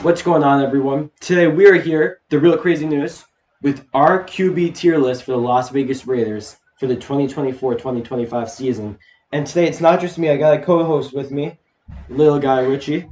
What's going on, everyone? Today we are here, the Real Crazy News, with our QB tier list for the Las Vegas Raiders for the 2024-2025 season. And today it's not just me, I got a co-host with me, little guy Richie.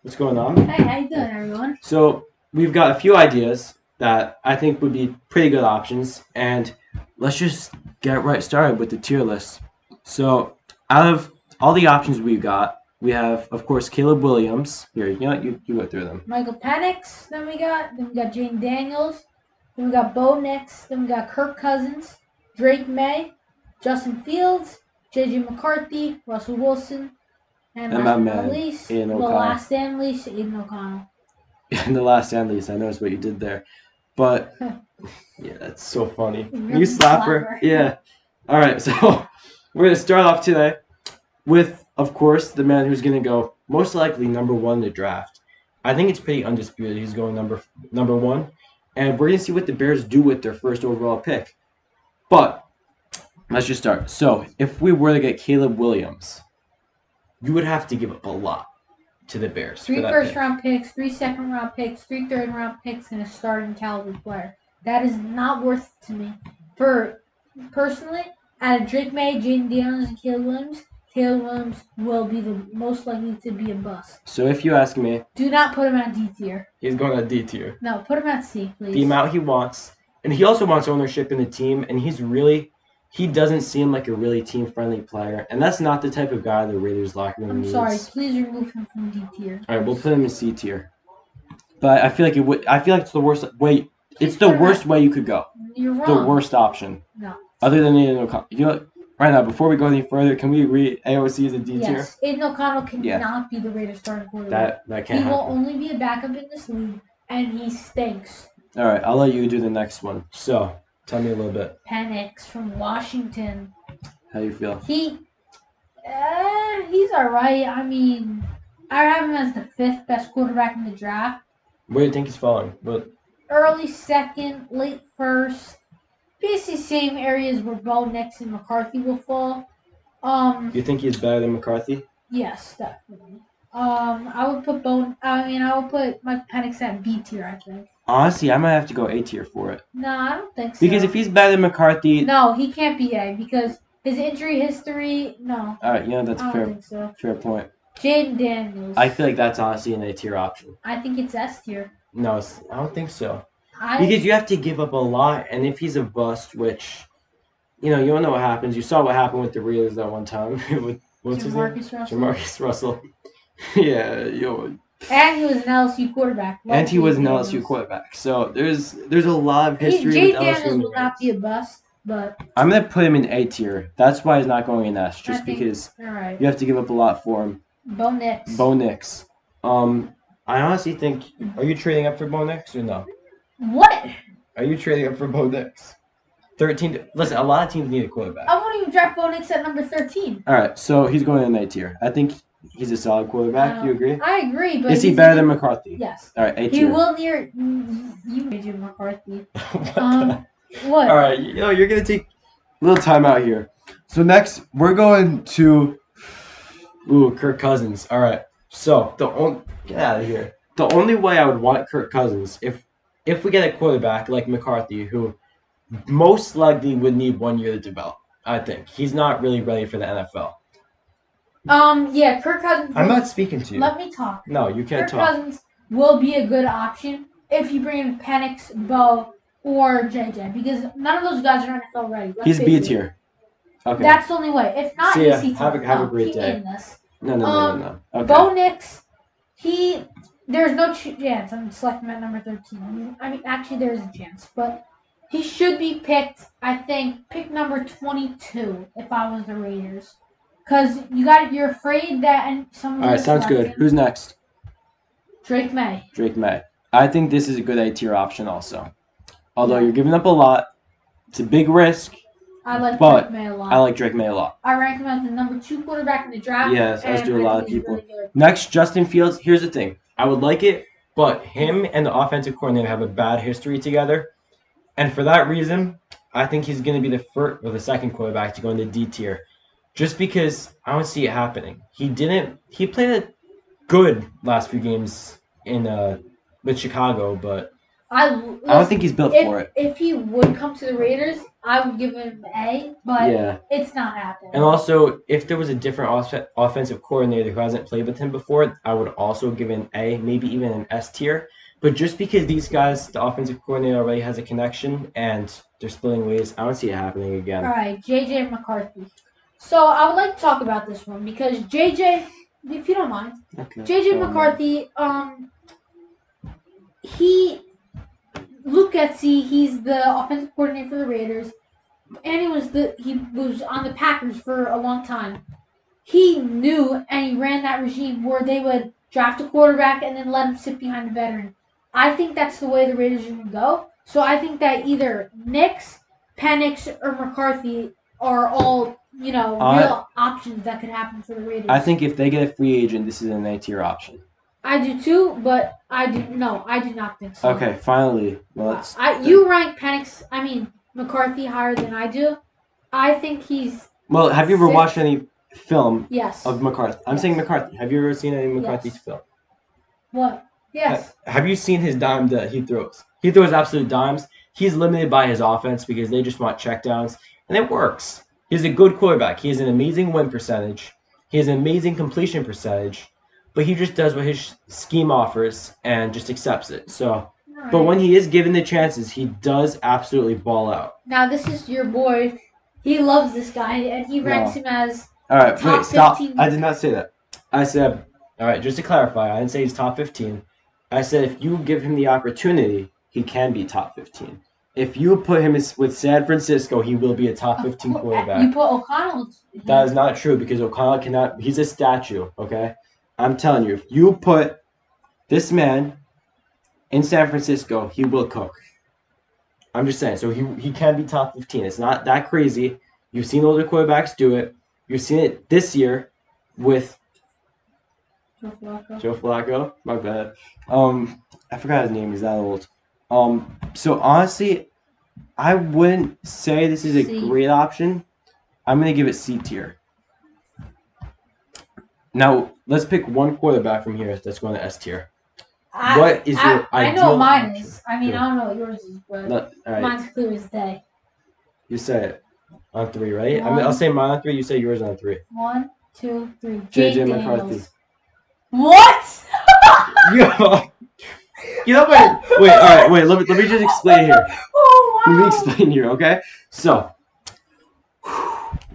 What's going on? Hey, how you doing, everyone? So we've got a few ideas that I think would be pretty good options, and let's just get right started with the tier list. So out of all the options we've got, we have, of course, Caleb Williams. Here, you go through them. Michael Penix, then we got Jane Daniels, then we got Bo Nix, then we got Kirk Cousins, Drake May, Justin Fields, J.J. McCarthy, Russell Wilson, and And last my but not man, least, Aiden the O'Connell. last and least, Aiden O'Connell. And the last and least, I noticed what you did there. But, yeah, that's so funny. You slapper. Yeah. All right, so we're going to start off today with, of course, the man who's going to go most likely number one in the draft. I think it's pretty undisputed he's going number one. And we're going to see what the Bears do with their first overall pick. But let's just start. So if we were to get Caleb Williams, you would have to give up a lot to the Bears. 3 first-round picks, 3 second-round picks, 3 third-round picks, and a starting caliber player. That is not worth it to me. Personally, out of Drake May, Jaden Daniels, and Caleb Williams will be the most likely to be a bust. So if you ask me, do not put him at D tier. He's going at D tier. No, put him at C, please. The amount he wants, and he also wants ownership in the team, and he doesn't seem like a really team-friendly player, and that's not the type of guy the Raiders locker room needs. I'm sorry, please remove him from D tier. All right, we'll put him in C tier. But I feel like it's the worst way. It's the worst way you could go. You're wrong. The worst option. No. Other than Aiden O'Connell. You know, right now, before we go any further, can we agree AOC is a D tier? Yes, Aiden O'Connell cannot be the Raiders starting quarterback. That can't happen. He will only be a backup in this league, and he stinks. All right, I'll let you do the next one. So, tell me a little bit. Penix from Washington. How do you feel? He's all right. I mean, I have him as the 5th best quarterback in the draft. Where do you think he's falling? But early 2nd, late 1st. Basically, same areas where Bo Nix and McCarthy will fall. You think he's better than McCarthy? Yes, definitely. I would put Mike Penix at B tier, I think. Honestly, I might have to go A tier for it. No, I don't think so. Because if he's better than McCarthy... No, he can't be A because his injury history, no. All right, that's I don't think so. Fair point. Jaden Daniels. I feel like that's honestly an A tier option. I think it's S tier. No, I don't think so. Because you have to give up a lot, and if he's a bust, which, you don't know what happens. You saw what happened with the Raiders that one time. with what's his name? Jamarcus Russell. Yeah, And he was an LSU quarterback. He was an LSU quarterback. So there's a lot of history with LSU. Jaden Daniels will not be a bust, but I'm gonna put him in A tier. That's why he's not going in S, just because you have to give up a lot for him. Bo Nix. Bo Nix. I honestly think. Are you trading up for Bo Nix or no? What? Are you trading up for Bo Nix? 13. Listen, a lot of teams need a quarterback. I wouldn't even draft Bo Nix at number 13. All right, so he's going in A tier. I think he's a solid quarterback. You agree? I agree, but is he better than McCarthy? Yes. All right, A tier. He will near you, J.J. McCarthy. What? All right, you're gonna take a little time out here. So next, we're going to Kirk Cousins. All right. So get out of here. The only way I would want Kirk Cousins if we get a quarterback like McCarthy, who most likely would need 1 year to develop. I think he's not really ready for the NFL. Yeah, Kirk Cousins. I'm not speaking to you. Let me talk. No, you can't talk. Kirk Cousins will be a good option if you bring in Penix, Bo, or JJ, because none of those guys are NFL ready. He's B tier. Okay. That's the only way. If not, see ya. AC Have a great day. No. Okay. Bo Nix, there's no chance I'm selecting him at number 13. I mean, actually, there is a chance, but he should be picked, I think, pick number 22 if I was the Raiders. Because you're afraid that someone. All right, sounds good. Who's next? Drake May. I think this is a good A tier option also. Although you're giving up a lot, it's a big risk. I like Drake May a lot. I like Drake May a lot. I rank him as the number 2 quarterback in the draft. Yes, as do a lot of people. Really next, Justin Fields. Here's the thing. I would like it, but him and the offensive coordinator have a bad history together. And for that reason, I think he's going to be the first or the second quarterback to go into D tier. Just because I don't see it happening. He played it good last few games with Chicago, but I don't think he's built for it. If he would come to the Raiders, I would give him an A, but Yeah. it's not happening. And also, if there was a different offensive coordinator who hasn't played with him before, I would also give an A, maybe even an S tier. But just because these guys, the offensive coordinator already has a connection and they're splitting ways, I don't see it happening again. All right, J.J. McCarthy. So I would like to talk about this one because J.J., if you don't mind, Okay. J.J. McCarthy, he's the offensive coordinator for the Raiders, and he was on the Packers for a long time. He knew and he ran that regime where they would draft a quarterback and then let him sit behind a veteran. I think that's the way the Raiders are going to go. So I think that either Nix, Penix, or McCarthy are all, real options that could happen for the Raiders. I think if they get a free agent, this is an A-tier option. I do too, but I do not think so. Okay, finally. Well, you rank McCarthy higher than I do. I think he's... Well, have you ever watched any film Yes. of McCarthy? I'm saying McCarthy. Have you ever seen any McCarthy film? What? Yes. Have you seen his dime that he throws? He throws absolute dimes. He's limited by his offense because they just want checkdowns, and it works. He's a good quarterback. He has an amazing win percentage. He has an amazing completion percentage, but he just does what his scheme offers and just accepts it. So, right. But when he is given the chances, he does absolutely ball out. Now, this is your boy. He loves this guy, and he ranks him as all right, top wait, stop. 15. I did not say that. I said, all right, just to clarify, I didn't say he's top 15. I said if you give him the opportunity, he can be top 15. If you put him with San Francisco, he will be a top 15 quarterback. You put O'Connell. That is not true because O'Connell cannot. He's a statue, okay? I'm telling you, if you put this man in San Francisco, he will cook. I'm just saying. So he can be top 15. It's not that crazy. You've seen older quarterbacks do it. You've seen it this year with Joe Flacco. My bad. I forgot his name. He's that old. So honestly, I wouldn't say this is a great option. I'm gonna give it C tier. Now let's pick one quarterback from here that's going to S tier. What is your ideal? I know what mine option? is. I mean, I don't know what yours is, but mine's clear as day. You say it on 3, right? I'll say mine on 3. You say yours on 3. 1, 2, 3. J.J. McCarthy. What? You know what? Wait, all right, wait. Let me just explain here. Oh, wow. Let me explain here, okay? So,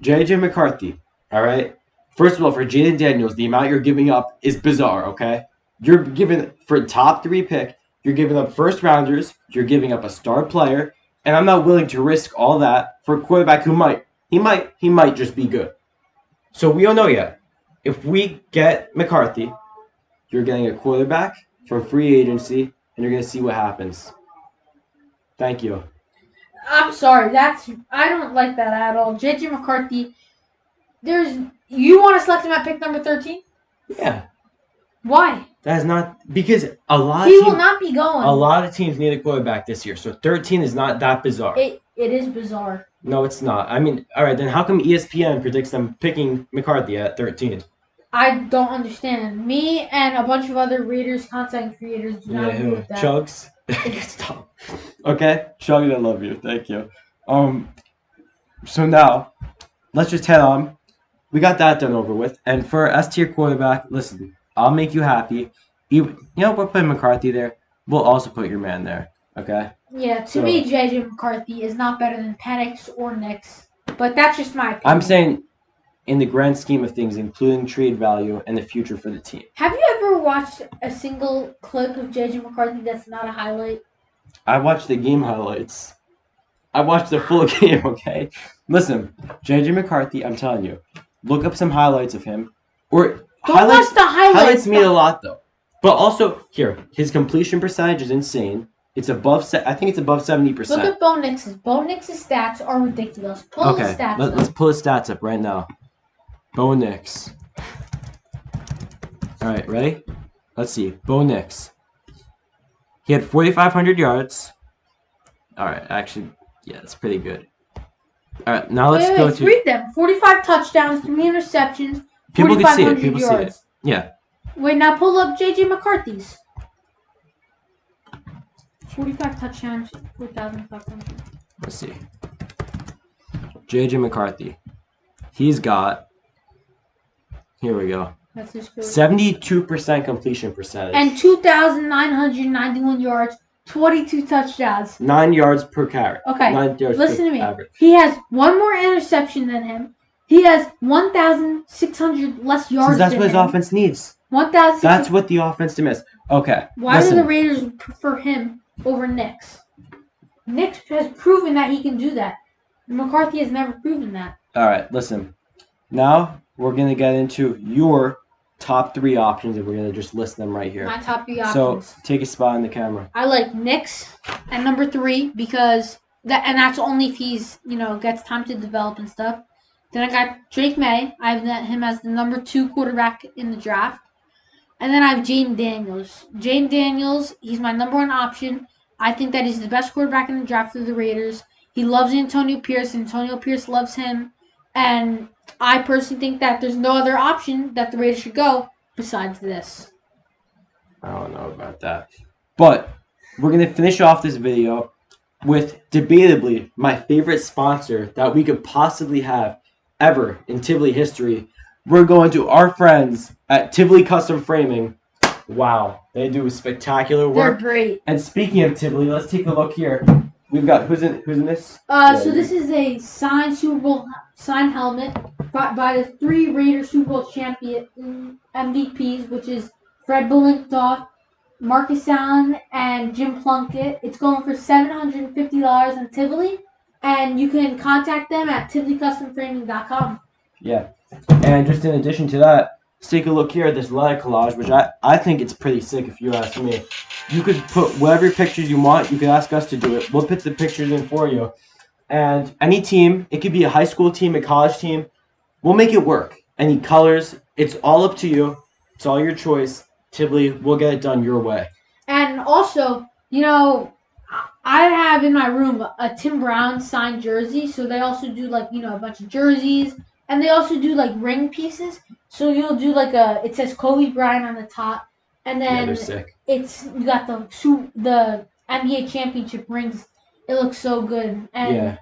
J.J. McCarthy, all right? First of all, for Jaden Daniels, the amount you're giving up is bizarre, okay? You're giving, for top 3 pick, you're giving up first rounders, you're giving up a star player, and I'm not willing to risk all that for a quarterback who might just be good. So we don't know yet. If we get McCarthy, you're getting a quarterback from free agency, and you're going to see what happens. Thank you. I'm sorry. I don't like that at all. J.J. McCarthy, you want to select him at pick number 13? Yeah. Why? That is not because he will not be going. A lot of teams need a quarterback this year, so 13 is not that bizarre. It is bizarre. No, it's not. I mean, all right, then how come ESPN predicts them picking McCarthy at 13? I don't understand. Me and a bunch of other Raiders content creators do not agree with that. Chugs? Stop. Okay, Chugs, I love you. Thank you. So now, let's just head on. We got that done over with. And for S-tier quarterback, listen, I'll make you happy. We're putting McCarthy there. We'll also put your man there. Okay? Yeah, to me, J.J. McCarthy is not better than Penix or Nix. But that's just my opinion. I'm saying, in the grand scheme of things, including trade value and the future for the team. Have you ever watched a single clip of J.J. McCarthy that's not a highlight? I watched the game highlights. I watched the full game, okay? Listen, J.J. McCarthy, I'm telling you, look up some highlights of him. Don't watch the highlights. Highlights mean a lot, though. But also, here, his completion percentage is insane. It's above 70%. Look at Bo Nix's. Bo Nix's stats are ridiculous. Pull his stats up. Let's pull his stats up right now. Bo Nix. All right, ready? Let's see. Bo Nix. He had 4,500 yards. All right, actually, yeah, that's pretty good. All right, now let's read them. 45 touchdowns, 3 interceptions, People can see it. 4,500 yards. Yeah. Wait, now pull up J.J. McCarthy's. 45 touchdowns, 4,500. Let's see. J.J. McCarthy. He's got. Here we go. That's his score. 72% completion percentage. And 2,991 yards, 22 touchdowns. 9 yards per carry. Okay, 9 yards listen per to me. average. He has one more interception than him. He has 1,600 less yards That's than what his him. offense needs. 1,600. That's what the offense demands. Okay. Why listen. do the Raiders prefer him over Nix? Nix has proven that he can do that. McCarthy has never proven that. All right, listen. Now we're going to get into your top 3 options, and we're going to just list them right here. My top 3 So options. take a spot in the camera. I like Nix at number 3 because that's only if he's gets time to develop and stuff. Then I got Drake May. I have him as the number 2 quarterback in the draft. And then I have Jane Daniels. Jane Daniels, he's my number 1 option. I think that he's the best quarterback in the draft for the Raiders. He loves Antonio Pierce. Antonio Pierce loves him. And I personally think that there's no other option that the Raiders should go besides this. I don't know about that. But we're going to finish off this video with debatably my favorite sponsor that we could possibly have ever in Tivoli history. We're going to our friends at Tivoli Custom Framing. Wow, they do spectacular work. They're great. And speaking of Tivoli, let's take a look here. We've got who's in this? So this is a signed Super Bowl helmet by the 3 Raiders Super Bowl champion MVPs, which is Fred Bilenkoff, Marcus Allen, and Jim Plunkett. It's going for $750 in Tivoli, and you can contact them at TivoliCustomFraming.com. Yeah, and just in addition to that, let's take a look here at this letter collage, which I think it's pretty sick if you ask me. You could put whatever pictures you want. You could ask us to do it. We'll put the pictures in for you. And any team, it could be a high school team, a college team, we'll make it work. Any colors, it's all up to you. It's all your choice. Tivoli, we'll get it done your way. And also, I have in my room a Tim Brown signed jersey. So they also do a bunch of jerseys. And they also do ring pieces. So you'll do it says Kobe Bryant on the top. And then they're sick. you got the NBA championship rings. It looks so good. And,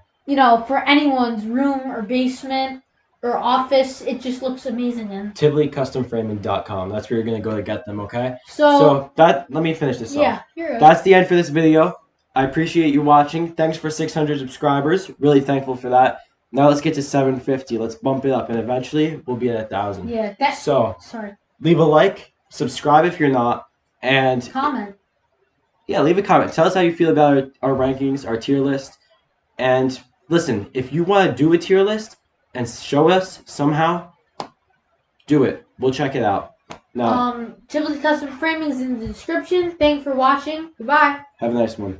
for anyone's room or basement or office, it just looks amazing. And TivoliCustomFraming.com. That's where you're going to go to get them, okay? So let me finish this off. Yeah, you're right. That's the end for this video. I appreciate you watching. Thanks for 600 subscribers. Really thankful for that. Now let's get to 750. Let's bump it up, and eventually we'll be at 1,000. Yeah, sorry. Leave a like, subscribe if you're not, and Comment. Yeah, leave a comment. Tell us how you feel about our rankings, our tier list, and listen, if you want to do a tier list and show us somehow, do it. We'll check it out. Now, Tivoli Custom Framing is in the description. Thanks for watching. Goodbye. have a nice one.